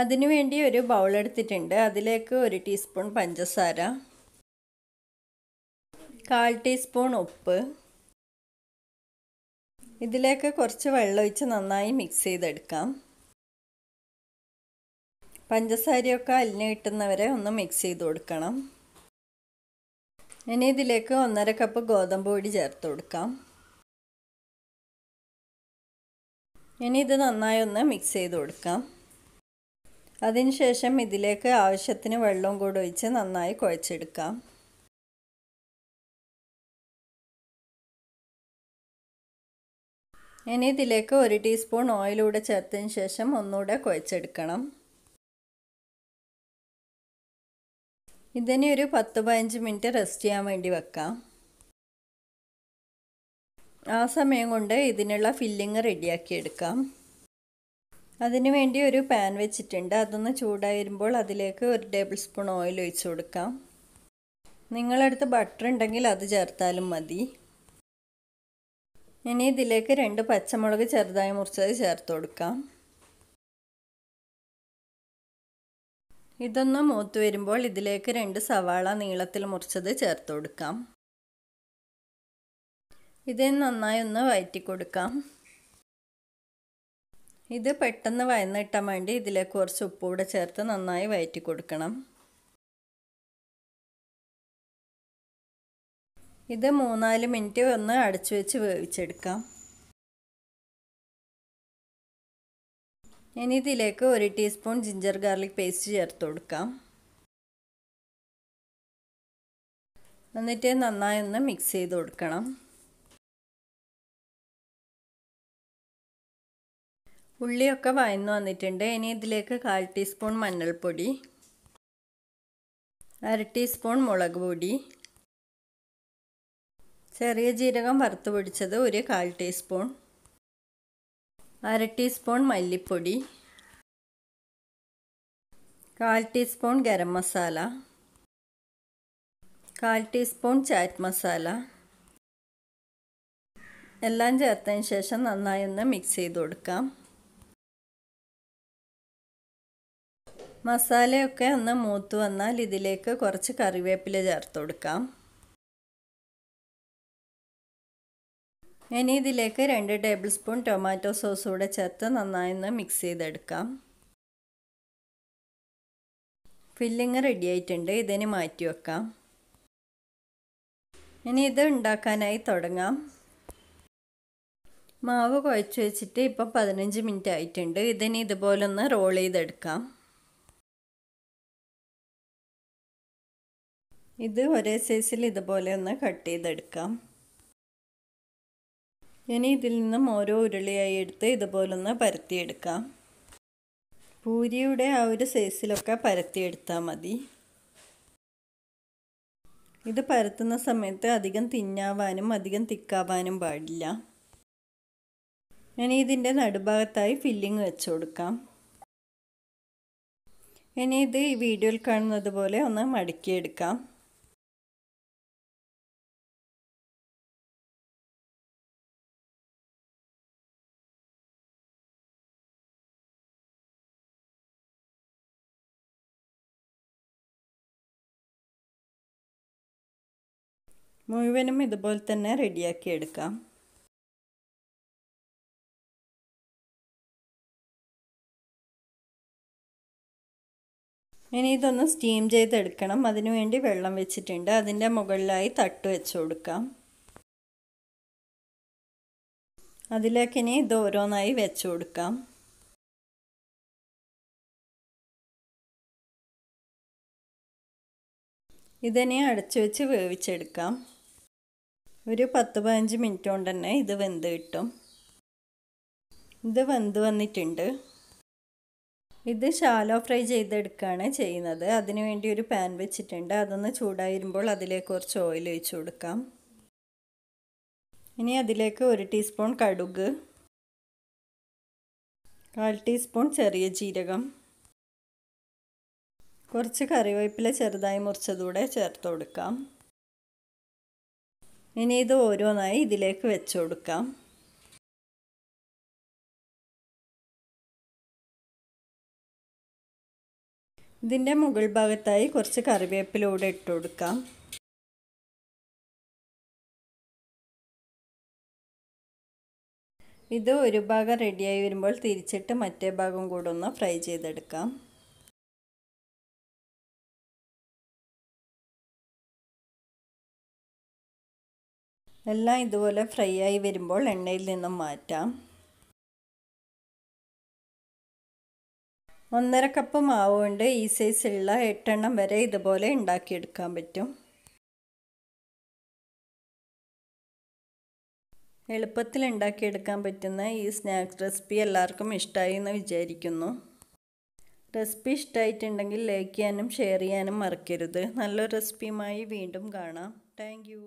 അതിനുവേണ്ടി ഒരു ബൗൾ എടുത്തിട്ടുണ്ട്. അതിലേക്ക് 1 ടീസ്പൂൺ പഞ്ചസാര, 1/4 ടീസ്പൂൺ ഉപ്പ്, ഇതിലേക്ക് കുറച്ച് വെള്ളം ഒഴിച്ച് നന്നായി മിക്സ് ചെയ്തെടുക്കാം. പഞ്ചസാരയൊക്കെ അലിഞ്ഞ് കിട്ടുന്നവരെ ഒന്ന് മിക്സ് ചെയ്ത് കൊടുക്കണം. ഇനി ഇതിലേക്ക് 1/2 കപ്പ് ഗോതമ്പ് പൊടി ചേർത്ത് കൊടുക്കാം. ഇനി ഇത് നന്നായി ഒന്ന് മിക്സ് ചെയ്ത് കൊടുക്കാം. അതിനുശേഷം ഇതിലേക്ക് ആവശ്യത്തിന് വെള്ളം കൂടി ഒഴിച്ച് നന്നായി കുഴച്ചെടുക്കാം. ഇനി ഇതിലേക്ക് 1 ടീസ്പൂൺ ഓയിലൂടെ ചേർത്തതിന് ശേഷം ഒന്നുകൂടെ കുഴച്ചെടുക്കണം. ഇതിനെ ഒരു 10-15 മിനിറ്റ് റെസ്റ്റ് ചെയ്യാൻ വേണ്ടി വെക്കാം. ആ സമയം കൊണ്ട് ഇതിനുള്ള ഫില്ലിങ് റെഡിയാക്കി എടുക്കാം. അതിനു വേണ്ടി ഒരു പാൻ വെച്ചിട്ടുണ്ട്. അതൊന്ന് ചൂടായി വരുമ്പോൾ അതിലേക്ക് 1 ടേബിൾ സ്പൂൺ ഓയിൽ ഒഴിച്ച് കൊടുക്കാം. നിങ്ങളടുത്ത് ബട്ടർ ഉണ്ടെങ്കിൽ അത് ചേർത്താലും മതി. ഇനി ഇതിലേക്ക് 2 പച്ചമുളക് ചെറുതായി മുറിച്ചത് ചേർത്ത് കൊടുക്കാം. ഇതൊന്ന് മൂത്ത് വരുമ്പോൾ ഇതിലേക്ക് 2 സവാള നീളത്തിൽ മുറിച്ചത് ചേർത്ത് കൊടുക്കാം. ഇത് നന്നായി ഒന്ന് വഴറ്റി കൊടുക്കാം. ഇത് പെട്ടെന്ന് വഴന്ന് കിട്ടാൻ വേണ്ടി ഇതിലേക്ക് കുറച്ച് ഉപ്പ് കൂടെ ചേർത്ത് നന്നായി വഴറ്റി കൊടുക്കണം. ഇത് 3-4 മിനിറ്റ് ഒന്ന് അടച്ചു വെച്ച് വേവിച്ചെടുക്കാം. ഇനി ഇതിലേക്ക് 1 ടീസ്പൂൺ ജിഞ്ചർ ഗാർലിക് പേസ്റ്റ് ചേർത്ത് കൊടുക്കാം. എന്നിട്ട് നന്നായി ഒന്ന് മിക്സ് ചെയ്ത് കൊടുക്കണം. ഉള്ളിയൊക്കെ വഴന്നു വന്നിട്ടുണ്ട്. ഇനി ഇതിലേക്ക് 1/4 ടീസ്പൂൺ മഞ്ഞൾപ്പൊടി, 1/2 ടീസ്പൂൺ മുളക് പൊടി, ചെറിയ ജീരകം വറുത്ത് പൊടിച്ചത് 1/4 ടീസ്പൂൺ, 1/2 ടീസ്പൂൺ മല്ലിപ്പൊടി, 1/4 teaspoon garam masala, 1/4 teaspoon chat masala എല്ലാം ചേർത്തതിന് ശേഷം നന്നായി ഒന്ന് മിക്സ് ചെയ്ത് കൊടുക്കാം. മസാലയൊക്കെ ഒന്ന് മൂത്ത് വന്നാൽ ഇതിലേക്ക് കുറച്ച് കറിവേപ്പില ചേർത്ത് കൊടുക്കാം. ഇനി ഇതിലേക്ക് 2 ടേബിൾ സ്പൂൺ ടൊമാറ്റോ സോസ് കൂടെ ചേർത്ത് നന്നായി ഒന്ന് മിക്സ് ചെയ്തെടുക്കാം. ഫില്ലിങ് റെഡി ആയിട്ടുണ്ട്. ഇതിന് മാറ്റി വെക്കാം. ഇനി ഇത് ഉണ്ടാക്കാനായി തുടങ്ങാം. മാവ് കുഴച്ച് വെച്ചിട്ട് ഇപ്പം 15 മിനിറ്റ് ആയിട്ടുണ്ട്. ഇതിന് ഇതുപോലെ ഒന്ന് റോൾ ചെയ്തെടുക്കാം. ഇത് ഒരേ സൈസിൽ ഇതുപോലെ ഒന്ന് കട്ട് ചെയ്തെടുക്കാം. ഇനി ഇതിൽ നിന്നും ഓരോ ഉരുളിയായി എടുത്ത് ഇതുപോലൊന്ന് പരത്തിയെടുക്കാം. പൂരിയുടെ ആ ഒരു സൈസിലൊക്കെ പരത്തിയെടുത്താൽ മതി. ഇത് പരത്തുന്ന സമയത്ത് അധികം തിന്നാവാനും അധികം തിക്കാവാനും പാടില്ല. ഇനി ഇതിൻ്റെ നടുഭാഗത്തായി ഫില്ലിങ് വെച്ച് കൊടുക്കാം. ഇനി ഇത് ഈ വീഡിയോയിൽ കാണുന്നത് പോലെ ഒന്ന് മടക്കിയെടുക്കാം. മുഴുവനും ഇതുപോലെ തന്നെ റെഡിയാക്കി എടുക്കാം. ഇനി ഇതൊന്ന് സ്റ്റീം ചെയ്തെടുക്കണം. അതിനുവേണ്ടി വെള്ളം വെച്ചിട്ടുണ്ട്. അതിൻ്റെ മുകളിലായി തട്ട് വെച്ച് കൊടുക്കാം. അതിലേക്ക് ഇനി ഇത് ഓരോന്നായി വെച്ച് കൊടുക്കാം. ഇതിനെ അടച്ചു വെച്ച് വേവിച്ചെടുക്കാം. ഒരു 10-15 മിനിറ്റ് കൊണ്ട് തന്നെ ഇത് വെന്ത് കിട്ടും. ഇത് വെന്ത് വന്നിട്ടുണ്ട്. ഇത് ഷാലോ ഫ്രൈ ചെയ്തെടുക്കുകയാണ് ചെയ്യുന്നത്. അതിനുവേണ്ടി ഒരു പാൻ വെച്ചിട്ടുണ്ട്. അതൊന്ന് ചൂടായി വരുമ്പോൾ അതിലേക്ക് കുറച്ച് ഓയിൽ ഒഴിച്ച് കൊടുക്കാം. ഇനി അതിലേക്ക് 1 ടീസ്പൂൺ കടുക്, 1/4 ടീസ്പൂൺ ചെറിയ ജീരകം, കുറച്ച് കറിവേപ്പില ചെറുതായി മുറിച്ചതൂടെ ചേർത്ത് കൊടുക്കാം. ഇനി ഇത് ഓരോന്നായി ഇതിലേക്ക് വെച്ച് കൊടുക്കാം. ഇതിൻ്റെ മുകൾ ഭാഗത്തായി കുറച്ച് കറിവേപ്പിലൂടെ ഇട്ട് കൊടുക്കാം. ഇത് ഒരു ഭാഗം റെഡിയായി വരുമ്പോൾ തിരിച്ചിട്ട് മറ്റേ ഭാഗം കൂടെ ഒന്ന് ഫ്രൈ ചെയ്തെടുക്കാം. എല്ലാം ഇതുപോലെ ഫ്രൈ ആയി വരുമ്പോൾ എണ്ണയിൽ നിന്നും മാറ്റാം. 1.5 കപ്പ് മാവ് കൊണ്ട് ഈ സൈസുള്ള 8 എണ്ണം വരെ ഇതുപോലെ ഉണ്ടാക്കിയെടുക്കാൻ പറ്റും. എളുപ്പത്തിൽ ഉണ്ടാക്കിയെടുക്കാൻ പറ്റുന്ന ഈ സ്നാക്സ് റെസിപ്പി എല്ലാവർക്കും ഇഷ്ടമായി എന്ന് വിചാരിക്കുന്നു. റെസിപ്പി ഇഷ്ടമായിട്ടുണ്ടെങ്കിൽ ലൈക്ക് ചെയ്യാനും ഷെയർ ചെയ്യാനും മറക്കരുത്. നല്ലൊരു റെസിപ്പിയുമായി വീണ്ടും കാണാം. Thank you.